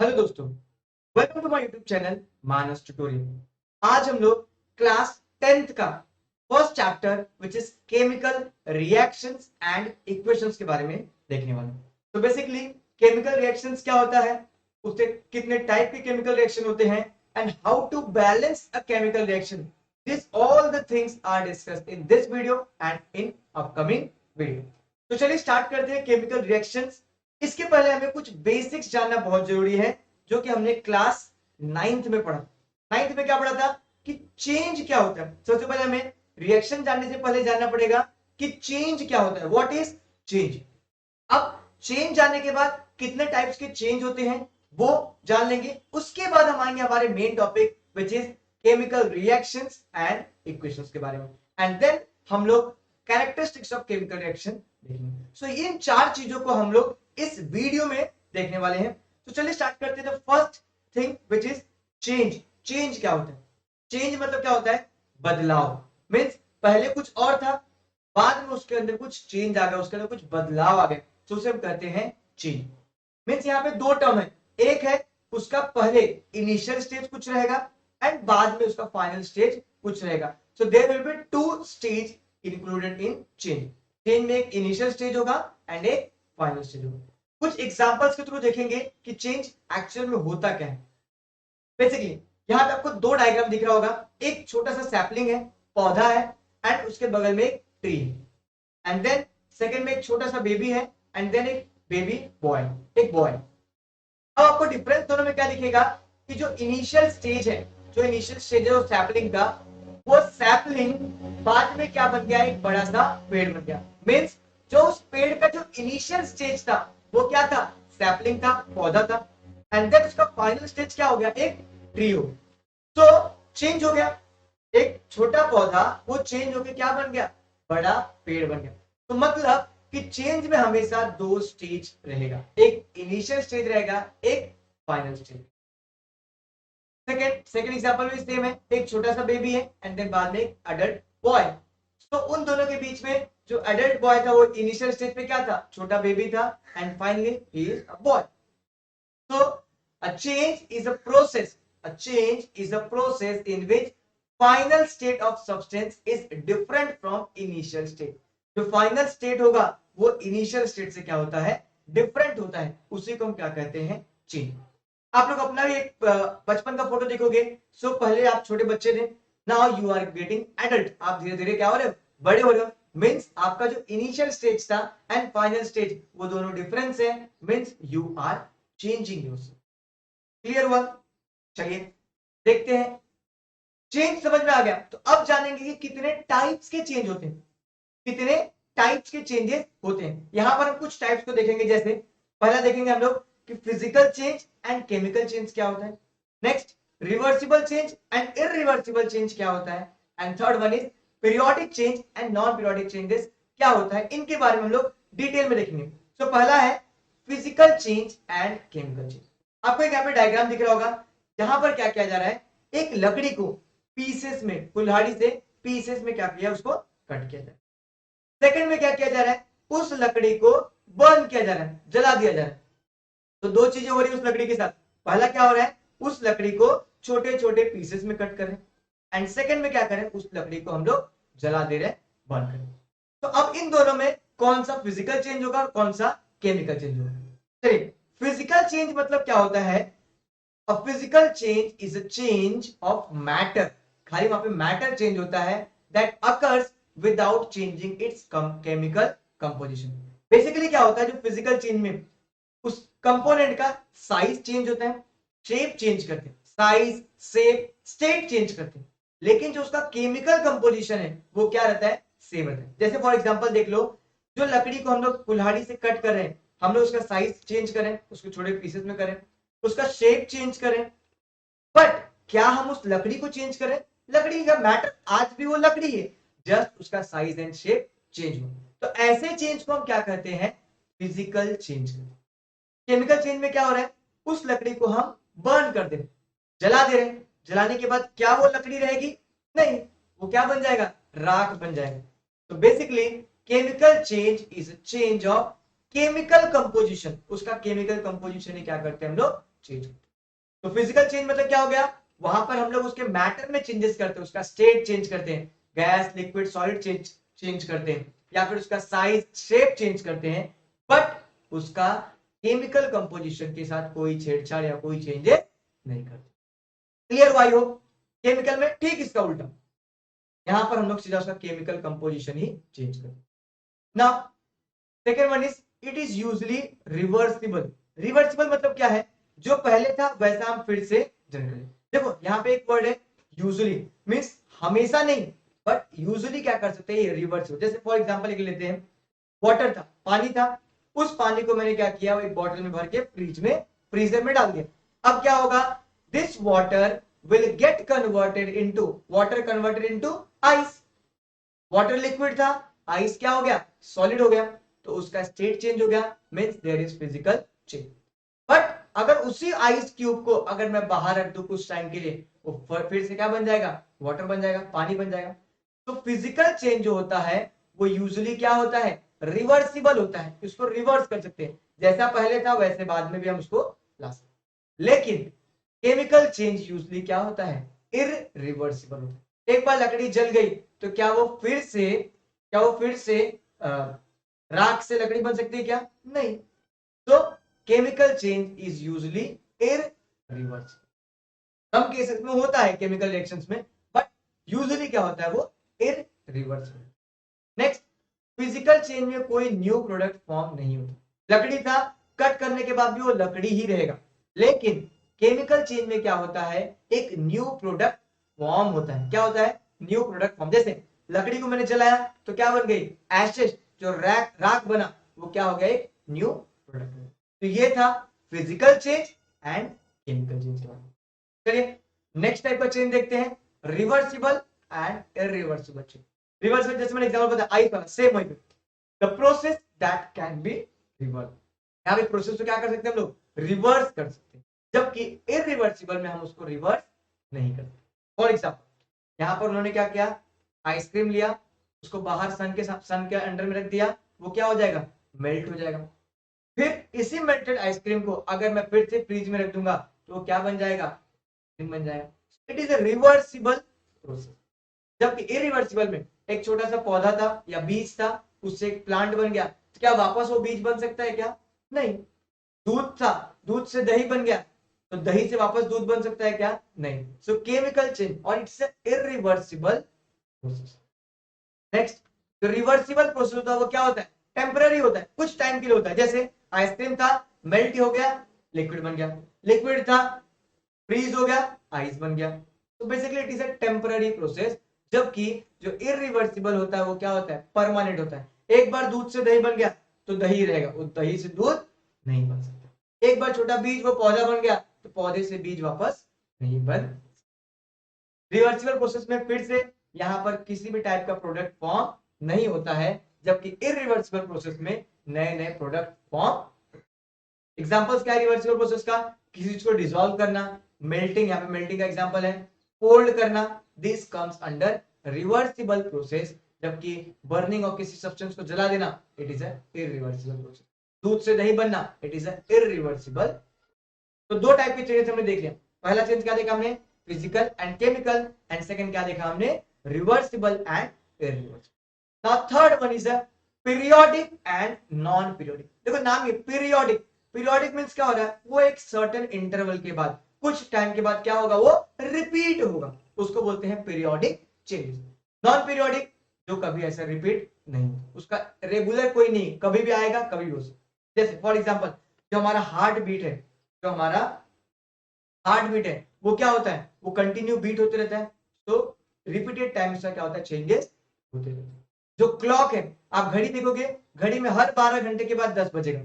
Hello दोस्तों, welcome to my YouTube channel Manas tutorial. आज हम लोग क्लास 10th का first chapter which is chemical reactions and equations के बारे में देखने वाले हैं। तो बेसिकली केमिकल रिएक्शंस क्या होता है, उसके कितने टाइप के केमिकल रिएक्शन होते हैं and how to balance a chemical reaction, this all the things are discussed in this video and in upcoming video. तो चलिए स्टार्ट करते हैं केमिकल रिएक्शंस। इसके पहले हमें कुछ बेसिक्स जानना बहुत जरूरी है जो कि हमने क्लास 9th में पढ़ा। 9th में क्या पढ़ा था कि चेंज क्या होता है। सबसे पहले हमें रिएक्शन जानने से पहले जानना पड़ेगा कि चेंज क्या होता है, व्हाट इज चेंज। अब चेंज जानने के बाद कितने टाइप्स के चेंज होते हैं वो जान लेंगे। उसके बाद हम आएंगे हमारे main topic which is chemical reactions and equations के बारे में, एंड देन हम लोग कैरेक्टरिस्टिक्स ऑफ केमिकल रिएक्शन देखेंगे। सो इन चार चीजों को हम लोग इस वीडियो में देखने वाले हैं। तो चलिए स्टार्ट करते हैं। First thing which is change. Change क्या होता है? चेंज मतलब क्या होता है? बदलाव। मीन्स पहले कुछ और था, बाद में उसके अंदर कुछ चेंज आ गया, उसके अंदर कुछ बदलाव आ गया, तो उसे हम कहते हैं चेंज। मीन्स यहाँ पे दो टर्म है, एक है उसका पहले इनिशियल स्टेज कुछ रहेगा एंड बाद में उसका फाइनल स्टेज कुछ रहेगा। So there will be two stage included in change. Change में एक इनिशियल स्टेज होगा एंड एक फाइनल स्टेज होगा। कुछ एग्जांपल्स के थ्रू देखेंगे कि चेंज एक्चुअल में होता क्या है। बेसिकली यहाँ पे आपको दो डायग्राम दिख रहा होगा, एक छोटा सा सैपलिंग है, पौधा है एंड उसके बगल में एक ट्री है, एंड देन सेकंड में एक छोटा सा बेबी है एंड देन एक बेबी बॉय, एक बॉय। अब आपको डिफरेंस दोनों में क्या दिखेगा कि जो इनिशियल स्टेज है, जो इनिशियल स्टेज है सैपलिंग का, वो सैपलिंग बाद में क्या बन गया, एक बड़ा सा पेड़ बन गया। मींस जो उस पेड़ का जो इनिशियल स्टेज था वो क्या था? सैपलिंग था, पौधा था, एंड देन उसका फाइनल स्टेज क्या हो गया? एक ट्री हो। तो चेंज हो गया, एक छोटा पौधा वो चेंज होके क्या बन गया? बड़ा पेड़ बन गया। तो मतलब कि चेंज में हमेशा दो स्टेज रहेगा, एक इनिशियल स्टेज रहेगा, एक फाइनल स्टेज। सेकंड एग्जांपल भी सेम है, एक छोटा सा बेबी है एंड देन बाद में एक अडल्ट बॉय। तो उन दोनों के बीच में जो अडल्ट बॉय था वो इनिशियल स्टेज पे क्या था? छोटा बेबी था, and finally he is a boy. So a change is a process. A change is a process in which final state of substance is different from initial state. जो final state होगा वो initial state से क्या होता है? Different होता है, उसी को हम क्या कहते हैं? change. आप लोग अपना भी एक बचपन का फोटो देखोगे। सो पहले आप छोटे बच्चे थे, now you are getting adult, आप धीरे धीरे क्या हो रहे हो? बड़े हो रहे हो। मीन्स आपका जो इनिशियल स्टेज था एंड फाइनल स्टेज वो दोनों डिफरेंस है, means you are changing yourself. Clear हुआ? चलिए देखते हैं। चेंज समझ में आ गया, तो अब जानेंगे कि कितने टाइप्स के चेंज होते हैं, कितने टाइप्स के चेंजेस होते हैं। यहां पर हम कुछ टाइप्स को देखेंगे। जैसे पहला देखेंगे हम लोग कि physical change and chemical change क्या होता है। Next reversible change and irreversible change क्या होता है, and third one is periodic change and non periodic changes क्या होता है। इनके बारे में हम लोग डिटेल में देखेंगे। तो पहला है physical change and chemical change. आपको एक यहाँ पे डायग्राम दिख रहा होगा, जहां पर क्या किया जा रहा है, एक लकड़ी को पीसेस में, कुल्हाड़ी से पीसेस में क्या किया, उसको कट किया जा रहा है। सेकंड में क्या किया जा रहा है, उस लकड़ी को बर्न किया जा रहा है, जला दिया जा रहा है। तो दो चीजें हो रही है उस लकड़ी के साथ। पहला क्या हो रहा है, उस लकड़ी को छोटे छोटे पीसेस में कट कर रहे हैं, एंड सेकंड में क्या करें, उस लकड़ी को हम लोग जला दे रहे हैं, बर्न कर रहे हैं। तो अब इन दोनों में कौन सा फिजिकल चेंज होगा और कौन सा केमिकल चेंज होगा। चलिए फिजिकल चेंज मतलब क्या होता है, a physical change is a change of matter, खाली वहां पे मैटर चेंज होता है, that occurs without changing its chemical composition। Basically क्या होता है, जो फिजिकल चेंज में उस कंपोनेंट का साइज चेंज होता है, शेप चेंज करते हैं, साइज शेप स्टेट चेंज करते हैं, लेकिन जो उसका केमिकल कंपोजिशन है वो क्या रहता है? सेम रहता है। जैसे फॉर एग्जांपल देख लो, जो लकड़ी को हम लोग कुल्हाड़ी से कट कर रहे हैं, हम लोग उसका साइज चेंज करें, उसको छोटे पीसेस में करें, उसका शेप चेंज करें, बट क्या हम उस लकड़ी को चेंज करें? लकड़ी का मैटर आज भी वो लकड़ी है, जस्ट उसका साइज एंड शेप चेंज हो। तो ऐसे चेंज को हम क्या कहते हैं? Physical change. केमिकल चेंज में क्या हो रहा है, उस लकड़ी को हम बर्न कर दे रहे, जला दे रहे, जलाने के बाद क्या वो लकड़ी रहेगी? नहीं, वो क्या बन जाएगा? राख बन जाएगा। तो basically chemical change is change of chemical composition, उसका केमिकल कंपोजिशन ही क्या करते हैं हम लोग? चेंज करते हैं। तो फिजिकल चेंज मतलब क्या हो गया, वहां पर हम लोग उसके मैटर में चेंजेस करते हैं, उसका स्टेट चेंज करते हैं, गैस लिक्विड सॉलिड चेंज करते हैं, या फिर उसका साइज शेप चेंज करते हैं, बट उसका केमिकल कंपोजिशन के साथ कोई छेड़छाड़ या कोई चेंजेस नहीं करते। क्लियर हुआ? हो केमिकल में ठीक इसका उल्टा, यहां पर हम लोग सीधा उसका केमिकल कंपोजिशन ही चेंज करते हैं। Now second one is it is usually reversible. Reversible मतलब क्या है, जो पहले था वैसा हम फिर से जनरेट करें। देखो यहाँ पे एक वर्ड है यूजली, मीन्स हमेशा नहीं, बट यूजली क्या कर सकते हैं, रिवर्सिबल। जैसे फॉर एग्जांपल एक लेते हैं, वाटर था, पानी था, उस पानी को मैंने क्या किया, एक बॉटल में भर के फ्रीजर में डाल दिया। अब क्या होगा, this water will get converted into ice. Water liquid था, आइस क्या हो गया, सॉलिड हो गया, तो उसका स्टेट चेंज हो गया, means there is physical change. But अगर उसी आइस क्यूब को अगर मैं बाहर रख दूं कुछ टाइम के लिए, वो फिर से क्या बन जाएगा, वाटर बन जाएगा, पानी बन जाएगा। तो फिजिकल चेंज जो होता है वो यूजुअली क्या होता है, रिवर्सिबल होता है, इसको रिवर्स कर सकते हैं, जैसा पहले था वैसे बाद में भी हम उसको ला सकते हैं। लेकिन केमिकल चेंज यूजुअली क्या होता है, इररिवर्सिबल होता है। एक बार लकड़ी जल गई तो क्या वो फिर से राख से लकड़ी बन सकती है क्या, नहीं। तो chemical change is usually irreversible. Some cases में होता है केमिकल रिएक्शंस में, बट यूजुअली क्या होता है, वो इररिवर्सिबल। नेक्स्ट, फिजिकल चेंज में कोई न्यू प्रोडक्ट फॉर्म नहीं होता। लकड़ी था, कट करने के बाद भी वो लकड़ी ही रहेगा, लेकिन केमिकल चेंज में क्या होता है, एक न्यू प्रोडक्ट फॉर्म होता है। क्या होता है, न्यू प्रोडक्ट फॉर्म। जैसे लकड़ी को मैंने जलाया तो क्या बन गई, एशेस, जो राख बना वो क्या हो गया, एक न्यू प्रोडक्ट। तो ये था physical change and chemical change के बारे में। चलिए नेक्स्ट टाइप का चेंज देखते हैं, reversible and irreversible change. Reversible जैसे मैंने एग्जांपल बताया आइस वाला, सेम वही, the process that can be reverse. यहाँ पे प्रोसेस को क्या कर सकते हैं हम लोग, रिवर्स कर सकते हैं, जबकि इररिवर्सिबल में हम उसको रिवर्स नहीं करते। फॉर एग्जांपल यहाँ पर उन्होंने क्या किया, आइसक्रीम लिया, उसको बाहर सन के अंडर में रख दिया, वो क्या हो जाएगा, मेल्ट हो जाएगा। फिर इसी मेल्टेड आइसक्रीम को अगर मैं फिर से फ्रिज में रख दूंगा तो वो क्या बन जाएगा, बन जाएगा। It is a reversible process. जबकि इरिवर्सिबल में एक छोटा सा पौधा था या बीज था, उससे एक प्लांट बन गया, तो क्या वापस वो बीज बन सकता है क्या, नहीं। दूध था, दूध से दही बन गया, तो दही से वापस दूध बन सकता है क्या, नहीं। सो केमिकल चेंज और इट्स इरिवर्सिबल प्रोसेस। नेक्स्ट, जो रिवर्सिबल प्रोसेस होता है वो क्या होता है, टेम्पररी होता है, कुछ टाइम के लिए होता है। जैसे आइसक्रीम था, मेल्ट हो गया, लिक्विड बन गया, लिक्विड था, फ्रीज हो गया, आइस बन गया। तो basically it is a temporary process. जबकि जो इरिवर्सिबल होता है वो क्या होता है, परमानेंट होता है। एक बार दूध से दही बन गया तो दही रहेगा, वो दही से दूध नहीं बन सकता। एक बार छोटा बीज वो पौधा बन गया तो पौधे से बीज वापस नहीं बन। रिवर्सिबल प्रोसेस में फिर से यहां पर किसी भी टाइप का प्रोडक्ट फॉर्म नहीं होता है, जबकि इरिवर्सिबल प्रोसेस में नए नए प्रोडक्ट फॉर्म। एग्जांपल्स क्या है रिवर्सिबल प्रोसेस का, किसी चीज को डिसॉल्व करना, मेल्टिंग, यहाँ पे मेल्टिंग का एग्जांपल है, फोल्ड करना, this comes under reversible process. जबकि बर्निंग ऑफ किसी सब्सटेंस को जला देना, it is a irreversible process. दूध से दही बनना, इट इज अ इरिवर्सिबल। तो दो टाइप के चेंजेस हमने देख लिया। पहला चेंज क्या देखा हमने, physical and chemical, and second क्या देखा हमने, reversible and irreversible. Now third one is a periodic and non periodic. देखो नाम ये पीरियोडिक, पीरियोडिक मींस क्या हो रहा है, वो एक सर्टेन इंटरवल के बाद, कुछ टाइम के बाद क्या होगा, वो रिपीट होगा, उसको बोलते हैं पीरियोडिक चेंजेस। नॉन पीरियोडिक, जो कभी ऐसा रिपीट नहीं, उसका रेगुलर कोई नहीं, कभी भी आएगा कभी भी हो सकता। जैसे फॉर एग्जांपल जो हमारा हार्ट बीट है, जो हमारा हार्ट बीट है वो क्या होता है, वो कंटिन्यू बीट होते रहता है। तो रिपीटेड टाइम से क्या होता है, चेंजेस होते रहते हैं। जो क्लॉक है, आप घड़ी देखोगे, घड़ी में हर 12 घंटे के बाद 10 बजेगा,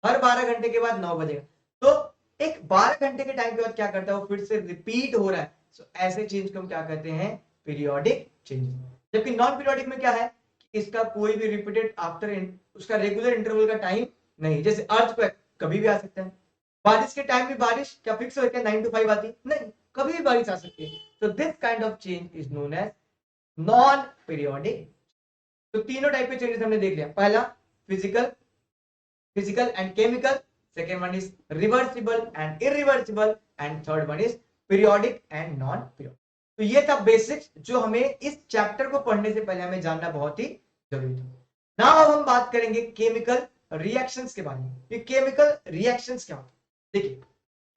हर 12 घंटे के बाद 9 बजेगा। तो एक 12 घंटे के टाइम के बाद क्या करता है, वो फिर से रिपीट हो रहा है। सो ऐसे चेंज को हम क्या कहते हैं, पीरियोडिक चेंजेस। जबकि नॉन पीरियोडिक में क्या है, इसका कोई भी रिपीटेड आफ्टर उसका रेगुलर इंटरवल का टाइम नहीं। जैसे अर्थ पे कभी भी आ सकता है, बारिश के टाइम में बारिश क्या फिक्स हो क्या 9 to 5 आती, नहीं, कभी भी बारिश आ सकती है। तो this kind of change is known as non periodic. तो तीनों टाइप के चेंजेस हमने देख लिया, पहला physical and chemical, second one is reversible and irreversible, and third one is periodic and non periodic. तो ये था बेसिक्स जो हमें इस चैप्टर को पढ़ने से पहले हमें जानना बहुत ही जरूरी था। नाउ अब हम बात करेंगे केमिकल रिएक्शंस के बारे में। ये केमिकल रिएक्शंस क्या होता है? देखिए,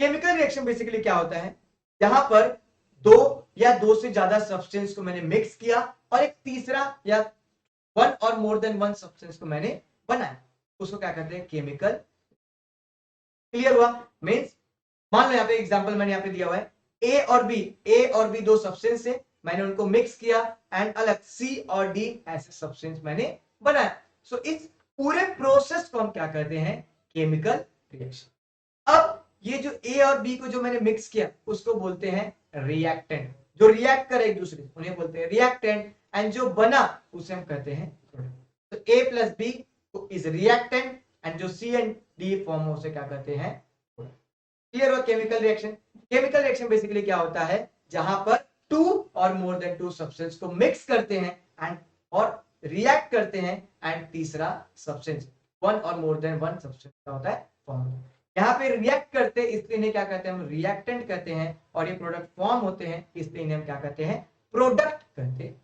केमिकल रिएक्शन बेसिकली क्या होता है, जहां पर दो या दो से ज्यादा सब्सटेंस को मैंने मिक्स किया और एक तीसरा या वन और मोर देन वन सब्सटेंस को मैंने बनाया, उसको क्या कहते हैं, केमिकल। क्लियर हुआ? मींस मान लो यहाँ पे एग्जांपल मैंने यहाँ पे दिया हुआ है, ए और बी दो सब्सटेंस है, मैंने उनको मिक्स किया एंड अलग सी और डी ऐसे सब्सटेंस मैंने बनाया। सो इस पूरे प्रोसेस को हम क्या कहते हैं, केमिकल रिएक्शन। अब ये जो ए और बी को जो मैंने मिक्स किया उसको बोलते हैं रिएक्टेंट, जो रिएक्ट करे एक दूसरे से उन्हें बोलते हैं रिएक्टेंट, एंड जो बना उसे हम कहते हैं प्रोडक्ट। तो A plus B is reactant and जो सी एंड डी फॉर्म हो उसे क्या कहते हैं, प्रोडक्ट। क्लियर हुआ? Chemical reaction. Chemical reaction basically क्या होता है, जहां पर टू और मोर देन टू सब्सटेंस को मिक्स करते हैं एंड और रिएक्ट करते हैं एंड तीसरा सब्सटेंस वन और मोर देन वन सब्सटेंस का होता है फॉर्म। यहाँ पे रिएक्ट करते हैं इसलिए इन्हें क्या कहते हैं, हम रिएक्टेंट कहते हैं, और ये प्रोडक्ट फॉर्म होते हैं इसलिए इन्हें हम क्या कहते हैं, प्रोडक्ट कहते हैं।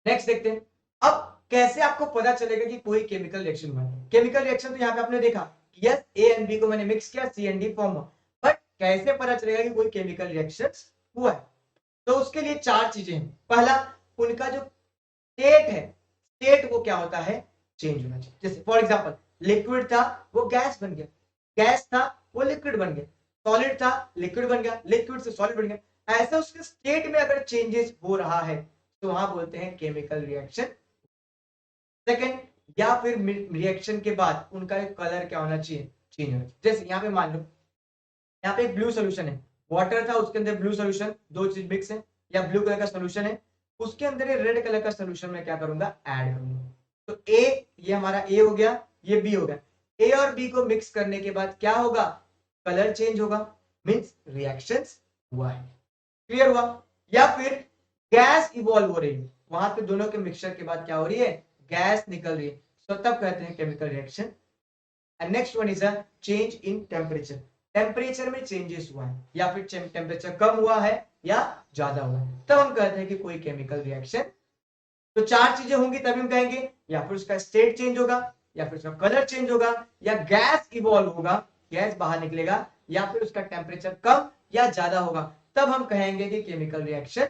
नेक्स्ट देखते हैं अब कैसे आपको पता चलेगा कि कोई केमिकल रिएक्शन हुआ है। केमिकल रिएक्शन तो यहाँ पे आपने देखा कि यस ए एंड बी को मैंने मिक्स किया, सी एंड डी फॉर्म हुआ, बट कैसे पता चलेगा कि कोई केमिकल रिएक्शन हुआ है? तो उसके लिए चार चीजें हैं। पहला, उनका जो स्टेट है, स्टेट वो क्या होता है, चेंज होना चाहिए। जैसे फॉर एग्जांपल लिक्विड था वो गैस बन गया, गैस था वो लिक्विड बन गया, सॉलिड था लिक्विड बन गया, लिक्विड से सॉलिड बन गया। ऐसा उसके स्टेट में अगर चेंजेस हो रहा है तो वहां बोलते हैं केमिकल रिएक्शन। सेकंड, या फिर रिएक्शन के बाद उनका एक कलर क्या होना चाहिए, चेंज होना चाहिए। जैसे यहाँ पे मान लो यहाँ पे एक ब्लू सोल्यूशन है, वाटर था उसके अंदर ब्लू सोल्यूशन, दो चीज मिक्स है, या ब्लू कलर का सोल्यूशन है उसके अंदर ये रेड कलर का सोल्यूशन में क्या करूंगा, ऐड करूंगा। तो ए, ये हमारा ए हो गया, ये बी हो गया। ए और बी को मिक्स करने के बाद क्या होगा, कलर चेंज होगा, मींस रिएक्शंस हुआ है। क्लियर हुआ? या फिर गैस इवॉल्व हो रही है, वहां पे दोनों के मिक्सचर के बाद क्या हो रही है, गैस निकल रही है, तो तब कहते हैं chemical reaction. And next one is a change in temperature, temperature में चेंजेस हुआ है, या फिर टेम्परेचर कम हुआ है या ज्यादा हुआ है, तब हम कहते हैं कि कोई केमिकल रिएक्शन। तो चार चीजें होंगी तभी हम कहेंगे, या फिर उसका स्टेट चेंज होगा, या फिर उसका कलर चेंज होगा, या गैस इवॉल्व होगा, गैस बाहर निकलेगा, या फिर उसका टेम्परेचर कम या ज्यादा होगा, तब हम कहेंगे कि केमिकल रिएक्शन।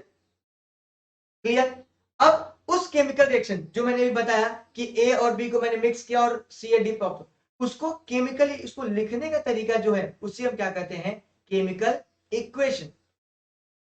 क्लियर? अब उस केमिकल रिएक्शन जो मैंने भी बताया कि ए और बी को मैंने मिक्स किया और सी एंड डी पॉप, उसको केमिकली इसको लिखने का तरीका जो है उसे हम क्या कहते हैं, केमिकल इक्वेशन।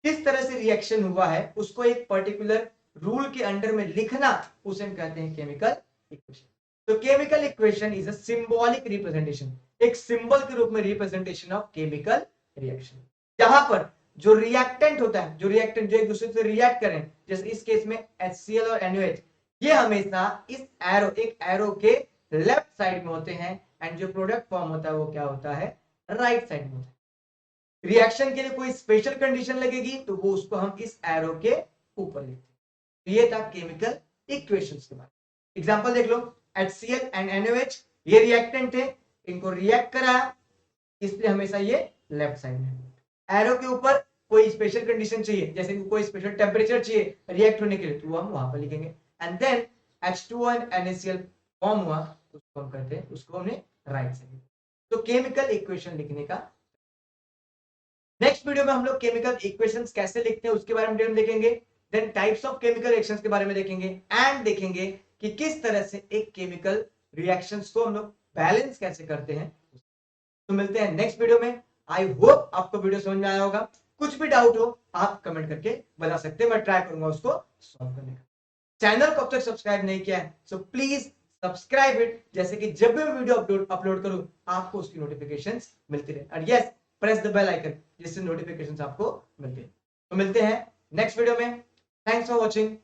किस तरह से रिएक्शन हुआ है उसको एक पर्टिकुलर रूल के अंडर में लिखना, उसे हम कहते हैं केमिकल इक्वेशन। तो chemical equation is a symbolic representation, एक सिंबल के रूप में रिप्रेजेंटेशन ऑफ केमिकल रिएक्शन, जहां पर जो रिएक्टेंट होता है, जो रिएक्टेंट जो एक दूसरे से रिएक्ट करें, जैसे इस केस में HCl और NaOH, ये हमेशा इस एरो, एक एरो के लेफ्ट साइड में होते हैं, एंड जो प्रोडक्ट फॉर्म होता है वो क्या होता है, राइट साइड में होता है। रिएक्शन के लिए कोई स्पेशल कंडीशन लगेगी तो वो उसको हम इस एरो के ऊपर लिखते हैं। तो ये था केमिकल इक्वेशंस के बारे में। एग्जांपल देख लो, HCl एंड NaOH ये रिएक्टेंट थे, इनको रिएक्ट कराया इसलिए हमेशा ये लेफ्ट साइड में। एरो के ऊपर कोई स्पेशल कंडीशन चाहिए, जैसे कोई स्पेशल टेम्परेचर चाहिए रिएक्ट होने के लिए, तो वो हम वहां पर लिखेंगे। And then H2O and NaCl form हुआ, उसको हम कहते हैं, उसको हमने राइट साइड। तो केमिकल इक्वेशन लिखने का। नेक्स्ट वीडियो में हम लोग केमिकल इक्वेशंस कैसे लिखते हैं उसके बारे में देखेंगे, then types of chemical reactions के बारे में देखेंगे, एंड देखेंगे कि किस तरह से एक केमिकल रिएक्शंस को हम लोग बैलेंस कैसे करते हैं। तो मिलते हैं नेक्स्ट वीडियो में। आई होप आपको वीडियो समझ में आया होगा। कुछ भी डाउट हो आप कमेंट करके बता सकते हैं, मैं ट्राई करूंगा उसको सॉल्व करने का। चैनल को अब तक सब्सक्राइब नहीं किया है सो प्लीज सब्सक्राइब इट, जैसे कि जब भी मैं वीडियो अपलोड करूं आपको उसकी नोटिफिकेशंस मिलती रहे। और yes, press the bell icon जिससे नोटिफिकेशंस आपको मिलते हैं। तो मिलते हैं नेक्स्ट वीडियो में। Thanks for watching.